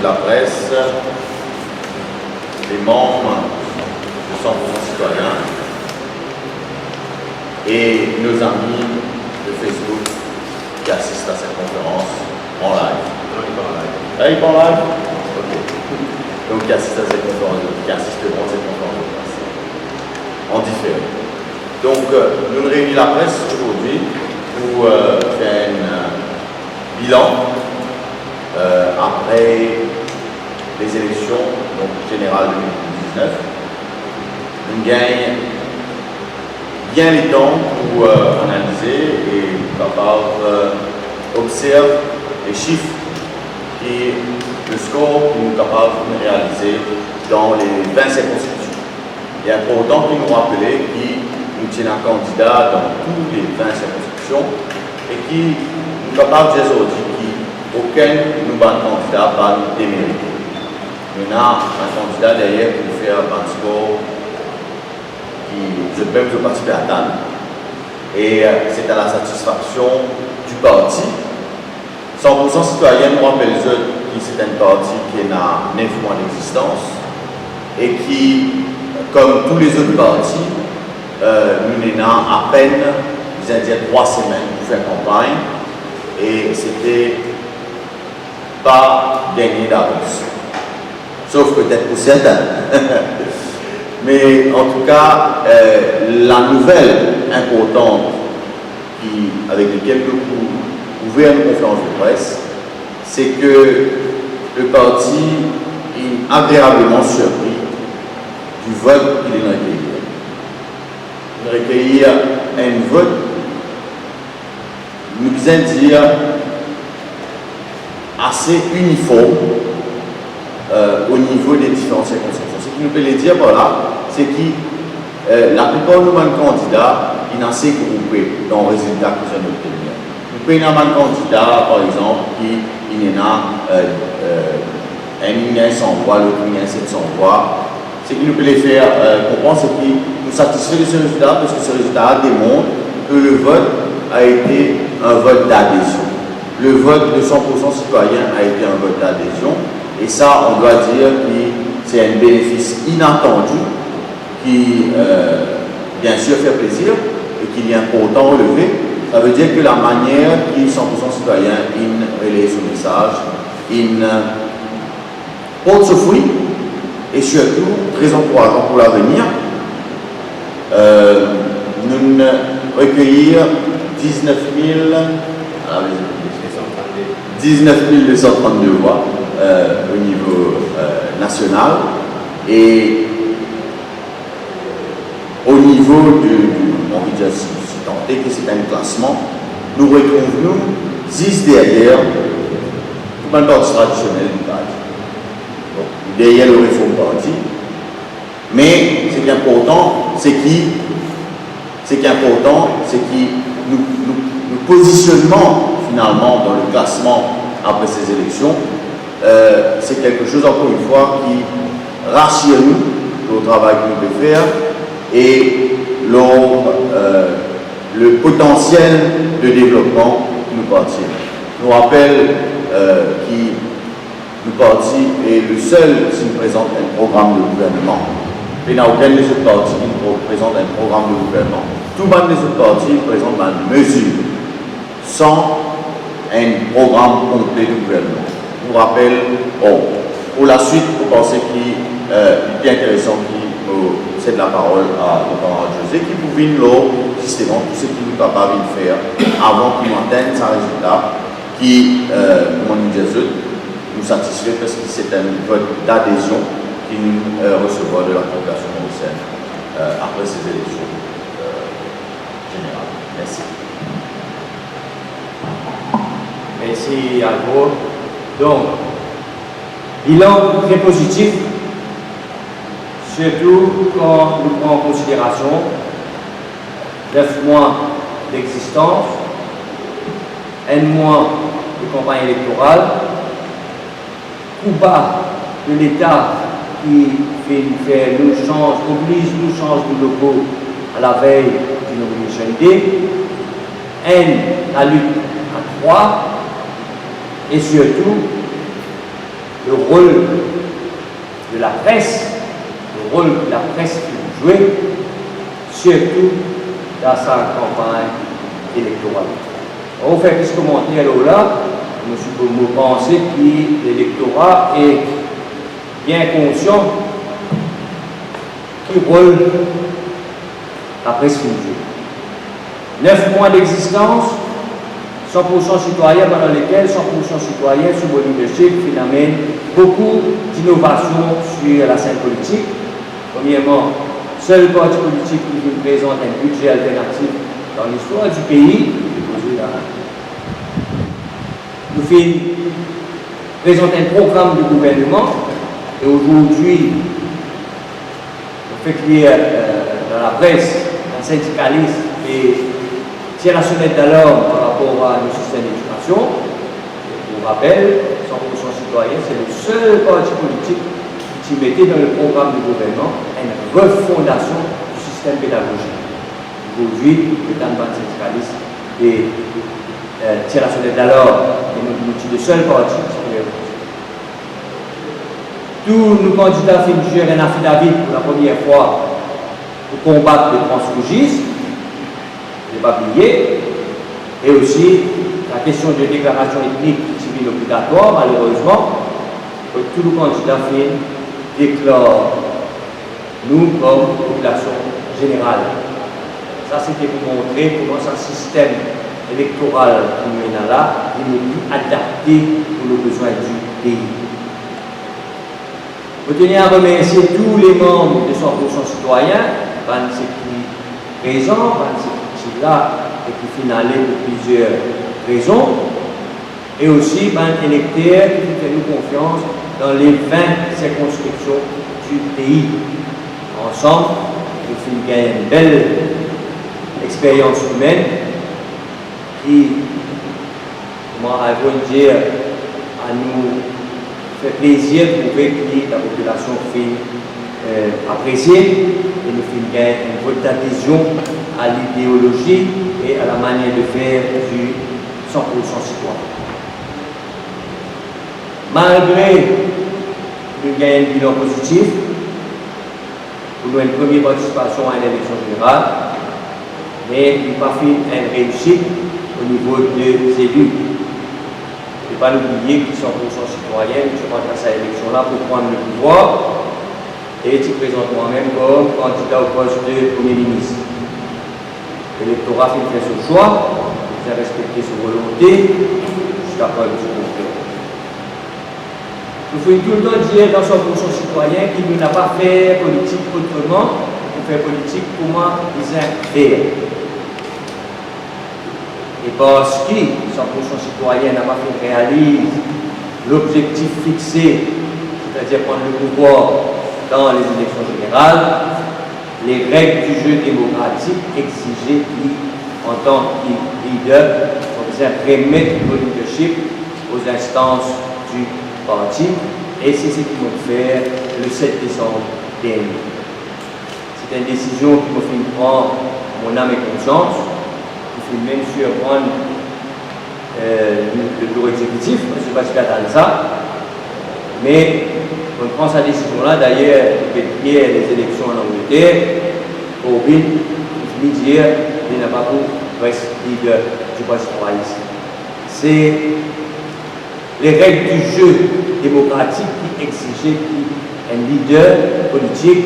de la presse, les membres de 100% citoyens et nos amis de Facebook qui assistent à cette conférence en live. Non, il est pas en live. Ah, il est pas en live? Ok. Donc, qui assistent à cette conférence, qui assisteront à cette conférence de presse en différé. Donc, nous réunissons la presse aujourd'hui pour faire un bilan après les élections donc, générales 2019. Nous gagnons bien les temps pour analyser et capable observer les chiffres et le score que nous sommes capables de réaliser dans les 20 circonscriptions. Il est important de nous rappeler que nous tenons un candidat dans toutes les 20 circonscriptions et qui nous sommes capables de dire aujourd'hui qu'aucun de nos candidats va nous démériter. Nous avons un candidat derrière pour faire un score qui, je peux même participer à TAN. Et c'est à la satisfaction du parti. 100% citoyen nous rappelle que c'est un parti qui a 9 mois d'existence et qui, comme tous les autres partis, nous avons à peine, je vais dire, 3 semaines pour faire campagne et c'était pas gagné d'avance. Sauf peut-être pour certains. Mais en tout cas, la nouvelle importante avec laquelle nous ouvert une conférence de presse, c'est que le parti est agréablement surpris du vote qu'il a recueilli. Il a recueilli un vote, nous disons dire, assez uniforme au niveau des différentes circonscriptions. Ce qui nous peut le dire par là, c'est que la plupart de nos candidats, ils ont assez groupés dans le résultat que nous avons obtenu. Nous pouvons avoir un candidat, par exemple, qui a un 100 voix, l'autre a 700 voix. Ce qui nous peut les faire comprendre, c'est que nous satisfait de ce résultat parce que ce résultat démontre que le vote a été un vote d'adhésion. Le vote de 100% citoyen a été un vote d'adhésion. Et ça, on doit dire que c'est un bénéfice inattendu qui, bien sûr, fait plaisir et qu'il est important de relever. Ça veut dire que la manière qui 100% citoyen relaie ce message, porte ce fruit et surtout très encourageant pour l'avenir. Nous recueillir 19 232 voix au niveau national et au niveau on va dire si tant est que c'est un classement, nous retrouvons 10 derrière le parti traditionnel du parti. Derrière le Réforme Parti. Mais ce qui est important, c'est que nous positionnons finalement dans le classement après ces élections. C'est quelque chose, encore une fois, qui rassure nous le travail que nous devons faire et le potentiel de développement que nous partions. Je nous rappelle que le parti est le seul qui présente un programme de gouvernement. Il n'y a aucun des autres partis qui présente un programme de gouvernement. Tout le monde des autres partis présente une mesure sans un programme complet de gouvernement. Je vous rappelle, pour la suite, vous pensez qu'il est intéressant c'est de la parole à notre camarade José qui pouvait justement tout ce qu'il est capable de faire avant qu'il atteigne sa résultat qui, comme on dit, nous satisfait parce que c'est un vote d'adhésion qui nous recevra de la population mauricienne après ces élections générales. Merci. Merci Albo. Donc, bilan très positif, surtout quand nous prenons en considération 9 mois d'existence, 1 mois de campagne électorale, coup bas de l'État qui fait nous change, oblige nous change de locaux à la veille d'une opportunité, la lutte à 3, et surtout le rôle de la presse, le rôle que la presse peut jouer, surtout dans sa campagne électorale. On fait plus commenter alors là, je pense que l'électorat est bien conscient du rôle de la presse peut jouer. 9 mois d'existence, 100% citoyens pendant lesquels 100% citoyens sous mon leadership qui amène beaucoup d'innovations sur la scène politique. Premièrement, seul parti politique qui nous présente un budget alternatif dans l'histoire du pays. Nous présentons un programme de gouvernement et aujourd'hui, on fait clair dans la presse, un syndicaliste et tire la sonnette d'alarme par rapport à nos systèmes d'éducation. Pour rappel, 100% citoyen, c'est le seul parti politique qui mettait dans le programme de gouvernement une refondation du système pédagogique. Aujourd'hui, le temps de syndicaliste et tire la sonnette d'alarme et nous sommes le seul parti qui sont tous nos candidats finissent un affidavit pour la première fois pour combattre le transfugisme. Pas oublié, et aussi la question de déclaration ethnique civile obligatoire, malheureusement, tous les candidats déclarent nous comme population générale. Ça, c'était pour montrer comment ce système électoral qui nous est là, il n'est plus adapté pour les besoins du pays. Je tenir à remercier tous les membres de 100% citoyens, ceux qui sont présents, là et qui finalise pour plusieurs raisons, et aussi les électeurs qui font nous confiance dans les 20 circonscriptions du pays. Ensemble, nous gagnons une belle expérience humaine qui, comment dire, à nous fait plaisir de trouver que la population fait apprécier et nous gagnons une vote d'adhésion à l'idéologie et à la manière de faire du 100% citoyen. Malgré nous gagnons un bilan positif, nous avons une première participation à l'élection générale, mais il n'y a pas fait une réussite au niveau des élus. Il ne faut pas oublier qu'ils sont 100% citoyens, qui sont à cette élection-là pour prendre le pouvoir et qui présentent moi-même comme candidat au poste de Premier ministre. L'électorat fait son choix, il a respecté sa volonté jusqu'à preuve du contraire. Nous faisons tout le temps dire dans 100% citoyen qu'il n'a pas fait politique autrement, il fait politique comment ils faire. Et parce que 100% citoyen n'a pas fait réalise l'objectif fixé, c'est-à-dire prendre le pouvoir dans les élections générales, les règles du jeu démocratique exigeaient en tant que leader, on faisait remettre le leadership aux instances du parti, et c'est ce qu'ils vont faire le 7 décembre dernier. C'est une décision qui m'a fait prendre mon âme et conscience, qui fait même surprendre le bureau exécutif, M. Pascal Alza, mais on prend sa décision-là. D'ailleurs, il y a les élections en Angleterre, Corbyn, il dit qu'il n'a pas pour reste leader du Parti travailliste. C'est les règles du jeu démocratique qui exigeaient qu'un leader politique,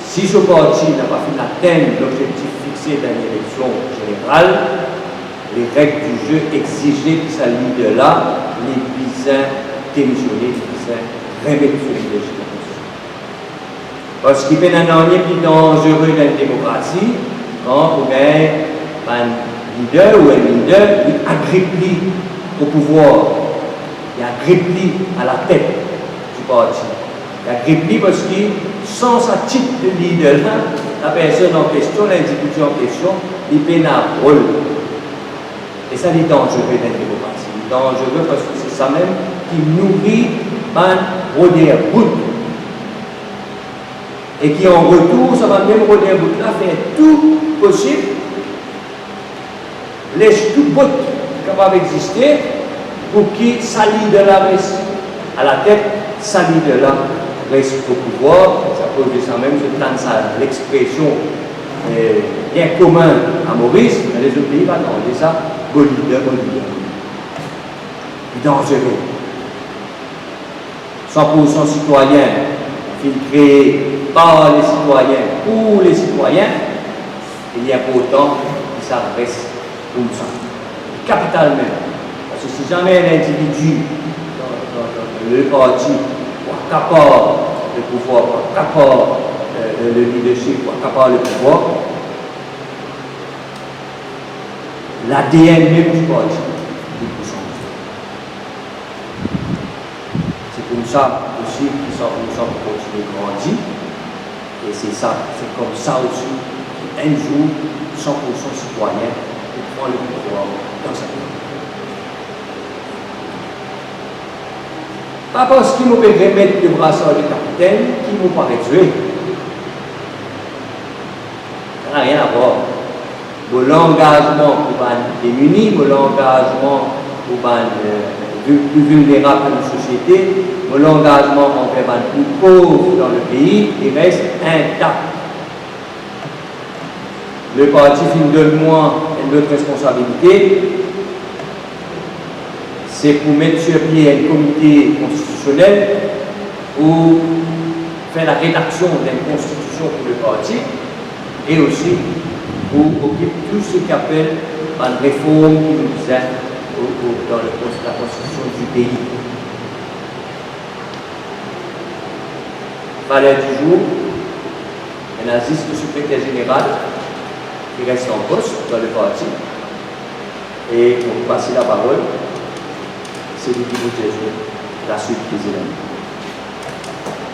si ce parti n'a pas pu atteindre l'objectif fixé dans l'élection générale, les règles du jeu exigeaient que ce leader-là les puissent démissionner, les puissent remettre sur le leadership. Parce qu'il y a un dernier plus dangereux dans la démocratie, quand on a un leader ou un leader qui agrippe au pouvoir, il agrippe à la tête du parti. Il agrippe parce que sans sa titre de leader, la personne en question, l'individu en question, il peine à rôle. Et ça, c'est dangereux dans la démocratie. C'est dangereux parce que c'est ça même qui nourrit un rôder bout. Et qui en retour, ça va même rôder bout là, faire tout possible, laisse tout bout capable d'exister pour qu'il s'allie de la reste. à la tête, ça leader-là reste au pouvoir. Ça pose ça même, je tente ça, l'expression bien commun à Maurice, mais les autres pays, on dit ça, bon leader. Dangereux. 100% citoyen, filtré par les citoyens, pour les citoyens, il y a pour autant que ça reste comme ça. Capital même. Parce que si jamais un individu dans le parti est capable de pouvoir, capable le leadership, capable le pouvoir, l'ADN même du parti, c'est comme ça aussi que nous sommes continuer à grandir. Et c'est ça, c'est comme ça aussi qu'un jour, 100% citoyen prend le pouvoir dans sa vie. Pas parce qu'il nous peut remettre le brassard de capitaine qui nous paraît tuer. Ça n'a rien à voir. L'engagement pour les démunis, l'engagement pour les plus vulnérables de la société, l'engagement envers les plus pauvres dans le pays, il reste intact. Le parti donne moi une autre responsabilité, c'est pour mettre sur pied un comité constitutionnel pour faire la rédaction d'une constitution pour le parti et aussi pour occuper tout ce qu'on appelle une réforme qui nous aide dans la constitution du pays. Valeur du jour, un assiste le secrétaire général qui reste en poste dans le parti. Et pour passer la parole, c'est lui qui vous dit la suite des éléments.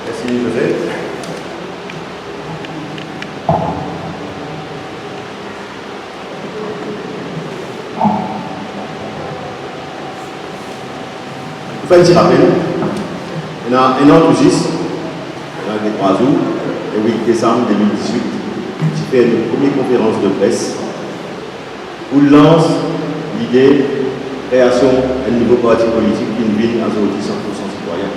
Merci José. Pour faire un petit rappel, il y a un enthousiaste, dans les 3 jours, le 8 décembre 2018, qui fait une première conférence de presse où il lance l'idée de création d'un nouveau parti politique qui nous vient à 100% citoyen.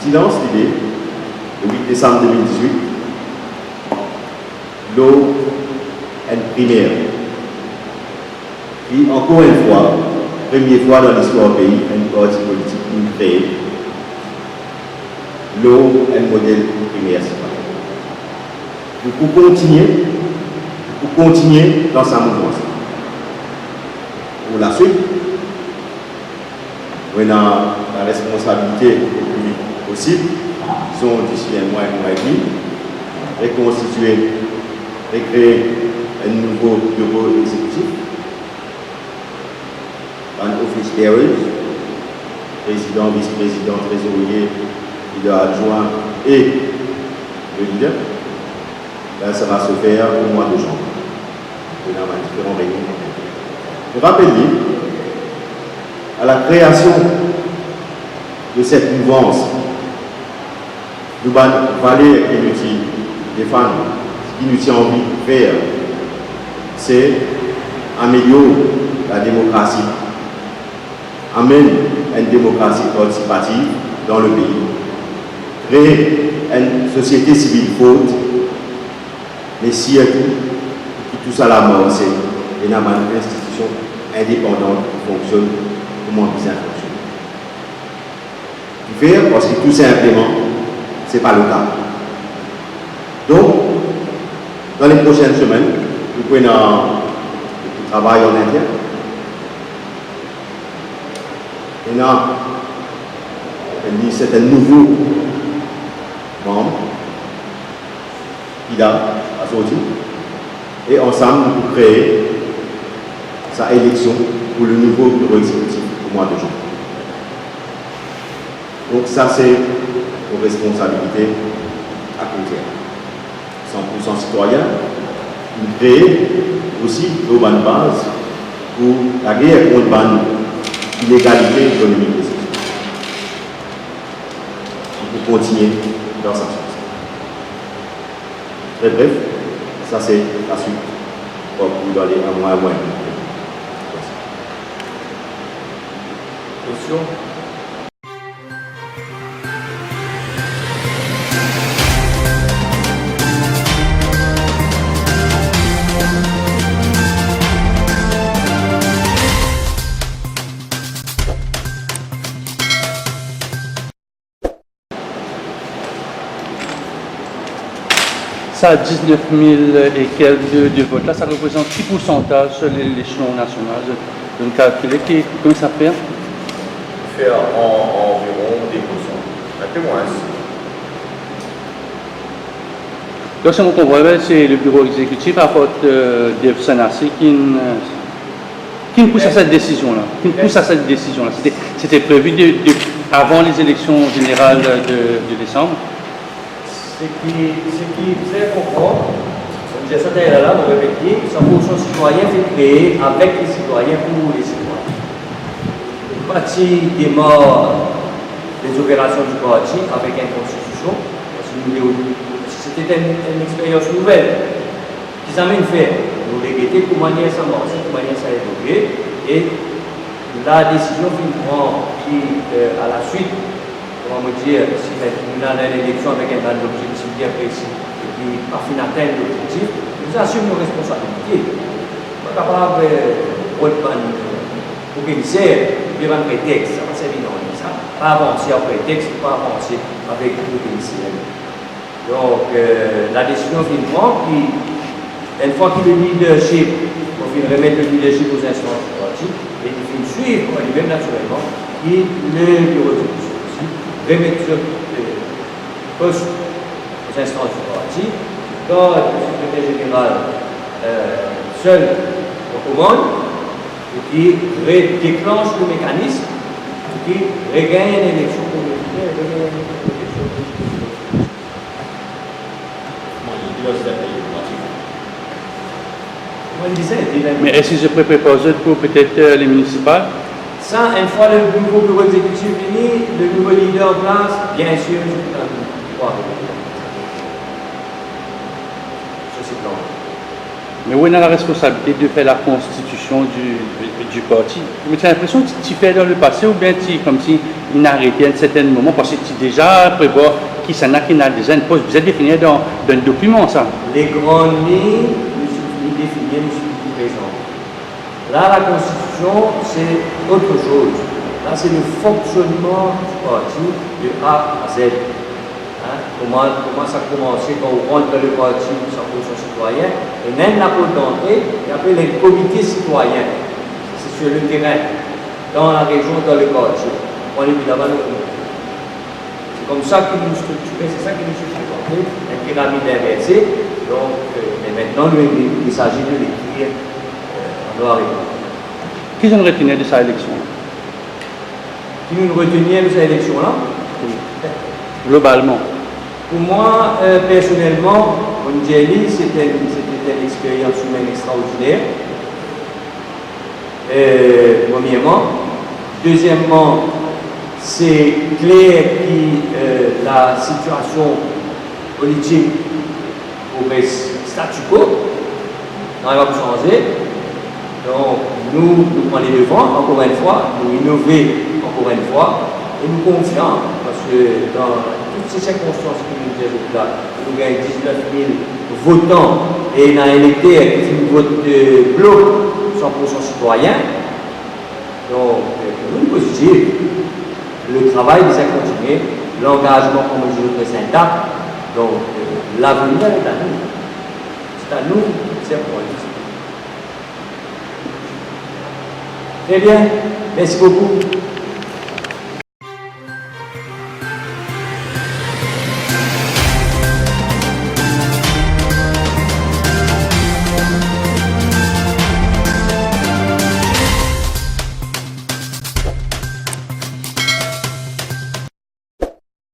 Il lance l'idée, le 8 décembre 2018, l'eau est primaire. Puis, encore une fois, première fois dans l'histoire du pays, un parti politique qui nous crée. L'eau est un modèle primaire citoyen. Pour continuer dans sa mouvance. Pour la suite, on a la responsabilité le plus vite possible, sont d'ici un mois et demi, reconstituer, recréer un nouveau bureau exécutif, un office bearers, président, vice-président, trésorier, leader adjoint et le leader. Là, ça va se faire au mois de janvier. On a différents réunions. Je rappelle à la création de cette mouvance, nous allons valer et nous défendre ce qui nous tient envie de faire, c'est améliorer la démocratie, amener une démocratie participative dans le pays, créer une société civile forte, mais surtout, tout ça la mort, c'est une institution indépendante qui fonctionne comme on bien fonctionne. Faire parce que tout simplement, ce n'est pas le cas. Donc, dans les prochaines semaines, nous prenons le travail en interne. C'est un nouveau membre qui a sorti. Et ensemble, nous créer sa élection pour le nouveau bureau exécutif au mois de juin. Donc ça, c'est nos responsabilités à court terme. 100% citoyen, nous créer aussi nos bonnes bases pour la guerre contre l'inégalité économique et sociale. Pour continuer dans sa chose. Très bref, ça c'est la suite pour vous donner un mois et moins. Question? Ça, 19 000 et quelques de votes, là, ça représente quel pourcentage sur l'échelon national? Je ne calcule, comment ça fait? Fait environ 10%. Un peu moins. Donc, si on comprend bien, c'est le bureau exécutif à faute de Sanassi qui pousse à cette décision-là. C'était prévu avant les élections générales de décembre. Ce qui faisait comprendre, comme j'ai ça là, on répéter, 100% citoyen fait créer avec les citoyens pour les citoyens. Une partie démarre les opérations du parti avec une constitution, c'était une expérience nouvelle qu'ils amènent faire. Nous répéter comment ça marche, comment ça a évolué, et la décision qu'on prend qui, à la suite, comment me dire, si on a une élection avec un objectif bien précis et qui a fini d'atteindre l'objectif, nous assumons nos responsabilités. Pas capable pour commissaire, il y a un prétexte, ça va servir dans ça. Pas avancer en prétexte, pas avancer avec le commissaire. Donc, la décision qu'il prend, une fois qu'il y a le leadership, on vient remettre le leadership aux instances du parti, et il faut suivre lui-même naturellement, et le bureau de remettre sur le poste aux instances du parti. Quand le secrétaire général seul recommande, et qui déclenche le mécanisme, et qui regagne l'élection communautaire, Mais est-ce que je peux proposer pour peut-être les municipales? Ça, une fois le nouveau bureau exécutif fini, le nouveau leader en place, bien sûr, je peux pas. Mais où est la responsabilité de faire la constitution du parti? Mais tu as l'impression que tu fais dans le passé ou bien tu comme si il n'a arrêté à un certain moment parce que tu déjà prévois qui s'en a, qui n'a déjà une poste. Vous êtes défini dans un document, ça? Les grandes lignes, nous sommes définies, nous sommes présents. Là, la constitution, c'est autre chose. Là, c'est le fonctionnement du parti de A à Z. Hein? Comment ça a commencé quand on rentre dans le parti, ça pose son citoyen. Et même la porte d'entrée, il appelle les comités citoyens. C'est sur le terrain, dans la région, dans le parti. On est évidemment le comité. C'est comme ça qu'ils nous structurent, c'est ça qui nous structure. Une pyramide inversée. Donc, et maintenant, il s'agit de l'écrire en noir et blanc. Qui nous retenait de sa élection? Qui nous retenait de cette élection-là? Globalement. Pour moi, personnellement, Ondjeli, c'était une expérience humaine extraordinaire. Premièrement. Deuxièmement, c'est clair que la situation politique progresse statu quo, n'arrive pas à changer. Donc, nous prenons les devants, encore une fois, nous innover encore une fois, et nous confions, parce que dans toutes ces circonstances que nous disons là, nous gagnons 19 000 votants et un électeur qui fait un vote bloc 100% citoyen. Donc, nous sommes positifs. Le travail va continuer, l'engagement, comme je le présente, donc l'avenir est à nous. C'est à nous, c'est pour nous. Très bien, merci beaucoup.